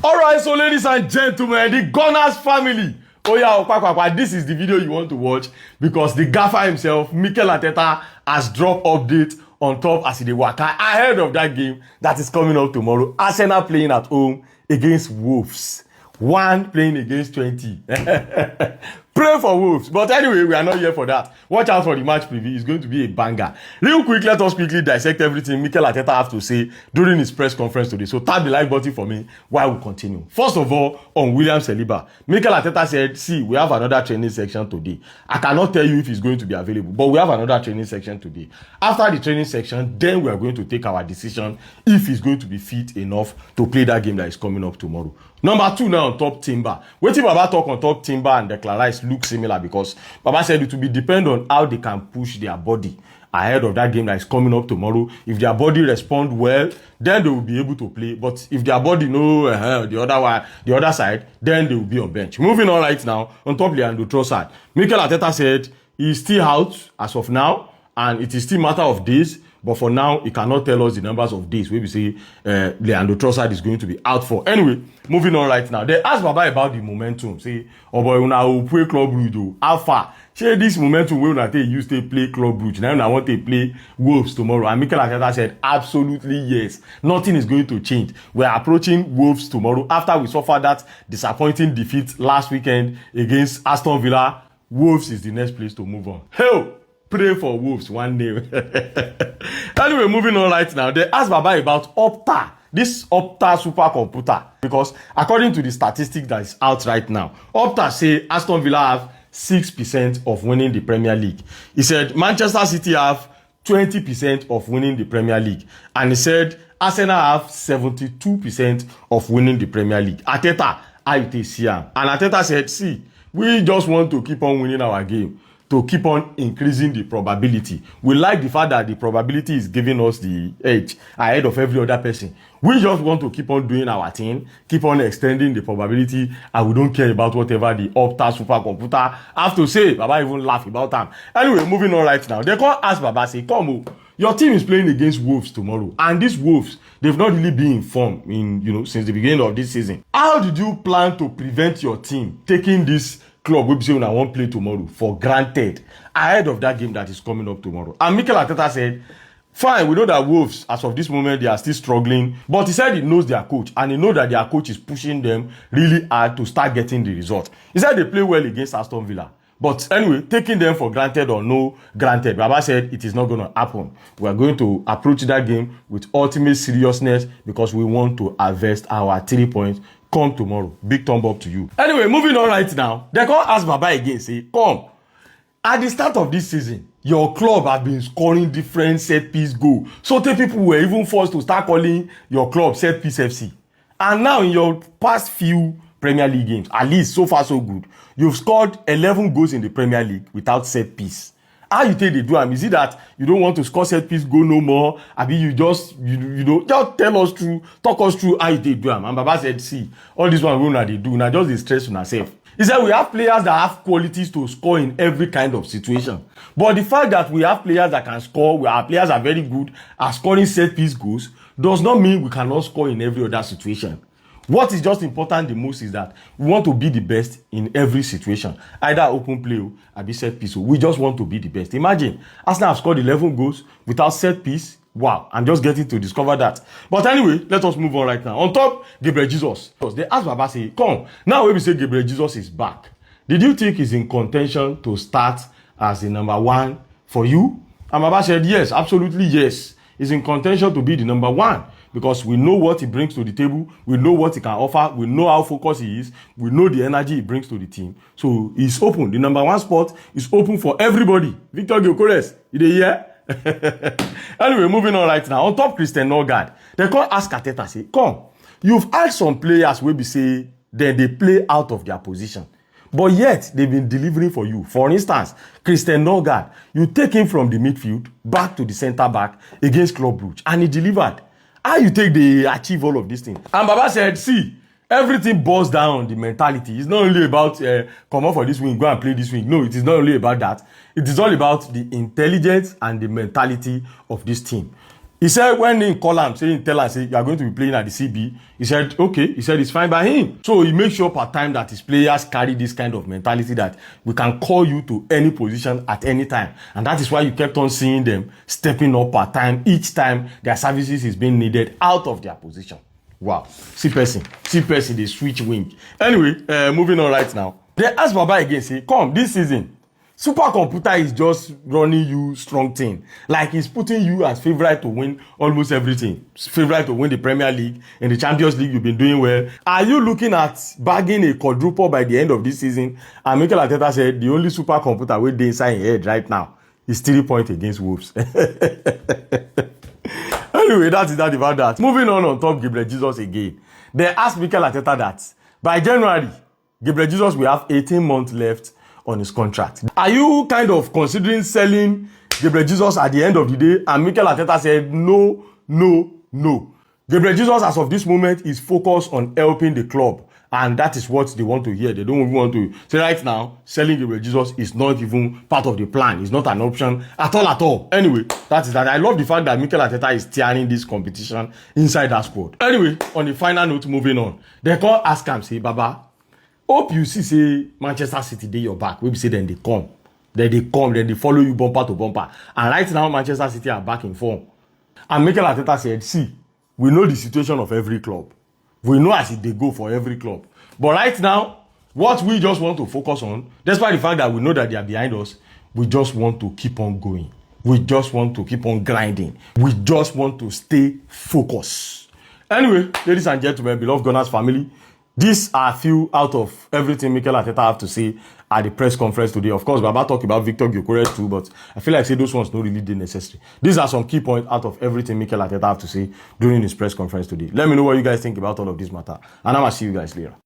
Alright, so ladies and gentlemen, the Gunners family. Oh yeah, this is the video you want to watch because the gaffer himself, Mikel Arteta, has dropped update on top as they work ahead of that game that is coming up tomorrow. Arsenal playing at home against Wolves. 1 playing against 20. Pray for Wolves. But anyway, we are not here for that. Watch out for the match preview. It's going to be a banger. Real quick, let us quickly dissect everything Mikel Arteta have to say during his press conference today. So tap the like button for me while we continue. First of all, on William Saliba, Mikel Arteta said, see, we have another training section today. I cannot tell you if it's going to be available, but we have another training section today. After the training section, then we are going to take our decision if he's going to be fit enough to play that game that is coming up tomorrow. Number 2 now on top Timber. Wetin Baba talk on top Timber and Declan Rice look similar because Baba said it will be depend on how they can push their body ahead of that game that is coming up tomorrow. If their body respond well, then they will be able to play. But if their body the other side, then they will be on bench. Moving on right now, on top Leandro Trossard. Mikel Arteta said he's still out as of now, and it is still a matter of days. But for now, he cannot tell us the numbers of days where we say Leandro Trossard is going to be out for. Anyway, moving on right now. They asked Baba about the momentum. Say, oh boy, una will play Club Brugge. How far? Share this momentum when una use to play Club Brugge. Now I want to play Wolves tomorrow. And Mikel Arteta said, absolutely yes. Nothing is going to change. We are approaching Wolves tomorrow after we suffered that disappointing defeat last weekend against Aston Villa. Wolves is the next place to move on. Hell! Pray for Wolves, one name. Anyway, moving on right now. They asked Baba about Opta, this Opta supercomputer. Because according to the statistics that is out right now, Opta say Aston Villa have 6% of winning the Premier League. He said Manchester City have 20% of winning the Premier League. And he said Arsenal have 72% of winning the Premier League. Arteta, ITCM. And Arteta said, see, we just want to keep on winning our game, to keep on increasing the probability. We like the fact that the probability is giving us the edge ahead of every other person. We just want to keep on doing our thing, keep on extending the probability, and we don't care about whatever the Opta supercomputer have to say. Baba even laugh about them. Anyway, moving on right now. They can't ask Baba, say, come, your team is playing against Wolves tomorrow. And these Wolves, they've not really been informed since the beginning of this season. How did you plan to prevent your team taking this club we say una won't play tomorrow for granted ahead of that game that is coming up tomorrow? And Mikel Arteta said, fine, we know that Wolves, as of this moment, they are still struggling. But he said he knows their coach, and he knows that their coach is pushing them really hard to start getting the result. He said they play well against Aston Villa. But anyway, taking them for granted or no granted, Baba said it is not going to happen. We are going to approach that game with ultimate seriousness because we want to harvest our 3 points come tomorrow. Big thumb up to you. Anyway, moving on right now. They can't ask Baba again, say, come. At the start of this season, your club has been scoring different set-piece goals. So people were even forced to start calling your club set-piece FC. And now in your past few Premier League games, at least so far so good, you've scored 11 goals in the Premier League without set-piece. How you think they do them? Is it that you don't want to score set piece goal no more? I mean, you just tell us through, talk us through how you do them. And Baba said, see, all this one they do now just the stress on ourselves. He said we have players that have qualities to score in every kind of situation. But the fact that we have players that can score, our players are very good at scoring set piece goals, does not mean we cannot score in every other situation. What is just important the most is that we want to be the best in every situation. Either open play or be set piece. We just want to be the best. Imagine, Arsenal have scored 11 goals without set piece. Wow, I'm just getting to discover that. But anyway, let us move on right now. On top, Gabriel Jesus. They asked Baba, say, come. Now when we say Gabriel Jesus is back, did you think he's in contention to start as the number 1 for you? And Baba said, yes, absolutely yes. He's in contention to be the number 1. Because we know what he brings to the table, we know what he can offer, we know how focused he is, we know the energy he brings to the team. So he's open. The number 1 spot is open for everybody. Victor Gyökeres, you dey hear? Anyway, moving on right now. On top Christian Norgard, they can't ask Arteta, say, come, you've had some players where we say that they play out of their position. But yet, they've been delivering for you. For instance, Christian Norgard, you take him from the midfield back to the centre back against Club Brugge, and he delivered. How you think they achieve all of these things? And Baba said, see, everything boils down on the mentality. It's not only about come on for this wing, go and play this wing. No, it is not only about that. It is all about the intelligence and the mentality of this team. He said when he call him, tell him, say you are going to be playing at the CB. He said, okay. He said it's fine by him. So he makes sure part time that his players carry this kind of mentality that we can call you to any position at any time. And that is why you kept on seeing them stepping up part time each time their services is being needed out of their position. Wow. See person, they switch wing. Anyway, moving on right now. They ask Baba again, say, come, this season, supercomputer is just running you strong thing. Like he's putting you as favorite to win almost everything. Favorite to win the Premier League. In the Champions League, you've been doing well. Are you looking at bagging a quadruple by the end of this season? And Mikel Arteta said the only supercomputer with the inside your head right now is 3 points against Wolves. Anyway, that is that about that. Moving on top Gabriel Jesus again. They asked Mikel Arteta that by January, Gabriel Jesus will have 18 months left on his contract. Are you kind of considering selling Gabriel Jesus at the end of the day? And Mikel Arteta said, no. Gabriel Jesus, as of this moment, is focused on helping the club. And that is what they want to hear. They don't even want to say right now, selling Gabriel Jesus is not even part of the plan. It's not an option at all. Anyway, that is that. I love the fact that Mikel Arteta is steering this competition inside that squad. Anyway, on the final note, moving on. They call ask him, say, Baba, hope you see, say, Manchester City, they your back. We say then they come. Then they follow you bumper to bumper. And right now, Manchester City are back in form. And Mikel Arteta said, see, we know the situation of every club. We know as they go for every club. But right now, what we just want to focus on, despite the fact that we know that they are behind us, we just want to keep on going. We just want to keep on grinding. We just want to stay focused. Anyway, ladies and gentlemen, beloved Gunners family, these are a few out of everything Mikel Arteta have to say at the press conference today. Of course, Baba talk about Victor Gyökeres too, but I feel like say those ones not really necessary. These are some key points out of everything Mikel Arteta have to say during his press conference today. Let me know what you guys think about all of this matter, and I'm gonna see you guys later.